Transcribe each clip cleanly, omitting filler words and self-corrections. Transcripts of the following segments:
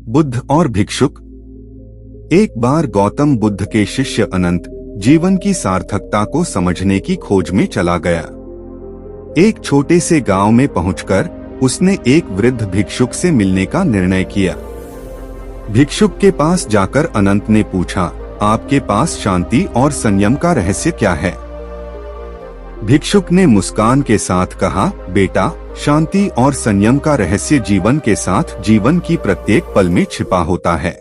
बुद्ध और भिक्षुक। एक बार गौतम बुद्ध के शिष्य अनंत जीवन की सार्थकता को समझने की खोज में चला गया। एक छोटे से गांव में पहुंचकर उसने एक वृद्ध भिक्षुक से मिलने का निर्णय किया। भिक्षुक के पास जाकर अनंत ने पूछा, आपके पास शांति और संयम का रहस्य क्या है? भिक्षुक ने मुस्कान के साथ कहा, बेटा, शांति और संयम का रहस्य जीवन के साथ जीवन की प्रत्येक पल में छिपा होता है।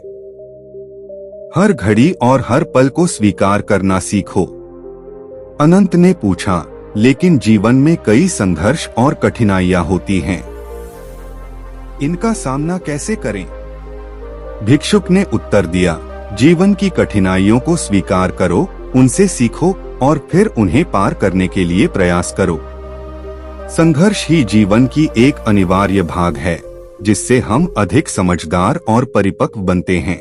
हर घड़ी और हर पल को स्वीकार करना सीखो। अनंत ने पूछा, लेकिन जीवन में कई संघर्ष और कठिनाइयां होती हैं, इनका सामना कैसे करें? भिक्षुक ने उत्तर दिया, जीवन की कठिनाइयों को स्वीकार करो, उनसे सीखो और फिर उन्हें पार करने के लिए प्रयास करो। संघर्ष ही जीवन की एक अनिवार्य भाग है, जिससे हम अधिक समझदार और परिपक्व बनते हैं।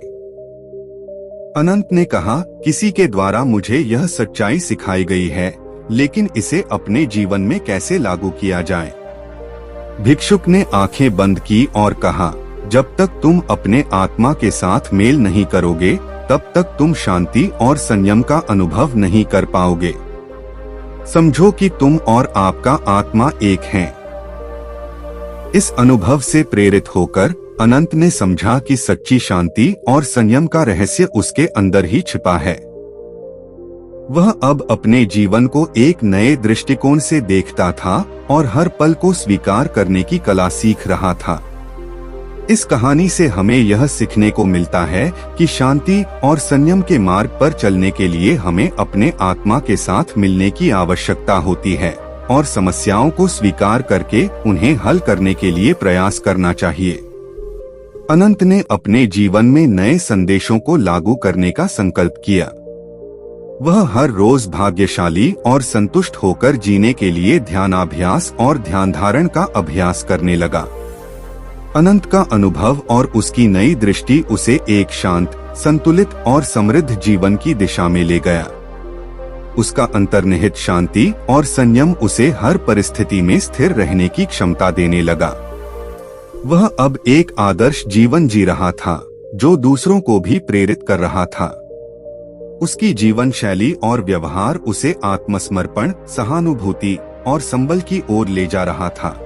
अनंत ने कहा, किसी के द्वारा मुझे यह सच्चाई सिखाई गई है, लेकिन इसे अपने जीवन में कैसे लागू किया जाए? भिक्षुक ने आंखें बंद की और कहा, जब तक तुम अपने आत्मा के साथ मेल नहीं करोगे, तब तक तुम शांति और संयम का अनुभव नहीं कर पाओगे। समझो कि तुम और आपका आत्मा एक हैं। इस अनुभव से प्रेरित होकर अनंत ने समझा कि सच्ची शांति और संयम का रहस्य उसके अंदर ही छिपा है। वह अब अपने जीवन को एक नए दृष्टिकोण से देखता था और हर पल को स्वीकार करने की कला सीख रहा था। इस कहानी से हमें यह सीखने को मिलता है कि शांति और संयम के मार्ग पर चलने के लिए हमें अपने आत्मा के साथ मिलने की आवश्यकता होती है और समस्याओं को स्वीकार करके उन्हें हल करने के लिए प्रयास करना चाहिए। अनंत ने अपने जीवन में नए संदेशों को लागू करने का संकल्प किया। वह हर रोज भाग्यशाली और संतुष्ट होकर जीने के लिए ध्यानाभ्यास और ध्यान धारण का अभ्यास करने लगा। अनंत का अनुभव और उसकी नई दृष्टि उसे एक शांत, संतुलित और समृद्ध जीवन की दिशा में ले गया। उसका अंतर्निहित शांति और संयम उसे हर परिस्थिति में स्थिर रहने की क्षमता देने लगा। वह अब एक आदर्श जीवन जी रहा था, जो दूसरों को भी प्रेरित कर रहा था। उसकी जीवन शैली और व्यवहार उसे आत्मसमर्पण, सहानुभूति और संबल की ओर ले जा रहा था।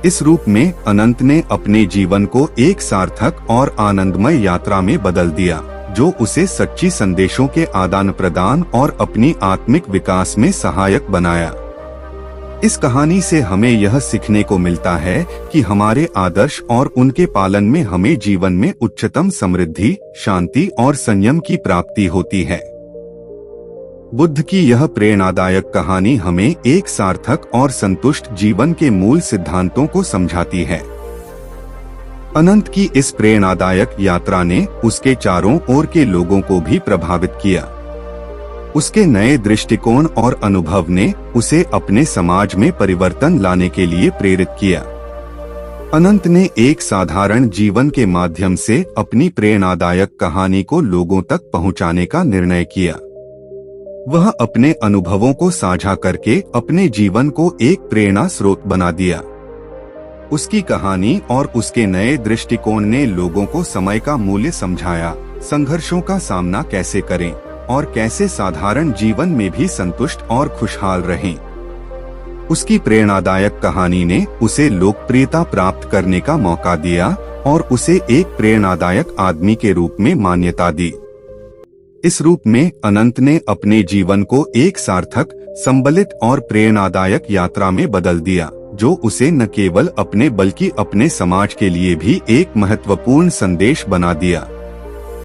इस रूप में अनंत ने अपने जीवन को एक सार्थक और आनंदमय यात्रा में बदल दिया, जो उसे सच्ची संदेशों के आदान प्रदान और अपनी आत्मिक विकास में सहायक बनाया। इस कहानी से हमें यह सीखने को मिलता है कि हमारे आदर्श और उनके पालन में हमें जीवन में उच्चतम समृद्धि, शांति और संयम की प्राप्ति होती है। बुद्ध की यह प्रेरणादायक कहानी हमें एक सार्थक और संतुष्ट जीवन के मूल सिद्धांतों को समझाती है। अनंत की इस प्रेरणादायक यात्रा ने उसके चारों ओर के लोगों को भी प्रभावित किया। उसके नए दृष्टिकोण और अनुभव ने उसे अपने समाज में परिवर्तन लाने के लिए प्रेरित किया। अनंत ने एक साधारण जीवन के माध्यम से अपनी प्रेरणादायक कहानी को लोगों तक पहुंचाने का निर्णय किया। वह अपने अनुभवों को साझा करके अपने जीवन को एक प्रेरणा स्रोत बना दिया। उसकी कहानी और उसके नए दृष्टिकोण ने लोगों को समय का मूल्य समझाया, संघर्षों का सामना कैसे करें और कैसे साधारण जीवन में भी संतुष्ट और खुशहाल रहें। उसकी प्रेरणादायक कहानी ने उसे लोकप्रियता प्राप्त करने का मौका दिया और उसे एक प्रेरणादायक आदमी के रूप में मान्यता दी। इस रूप में अनंत ने अपने जीवन को एक सार्थक, संबलित और प्रेरणादायक यात्रा में बदल दिया, जो उसे न केवल अपने बल्कि अपने समाज के लिए भी एक महत्वपूर्ण संदेश बना दिया।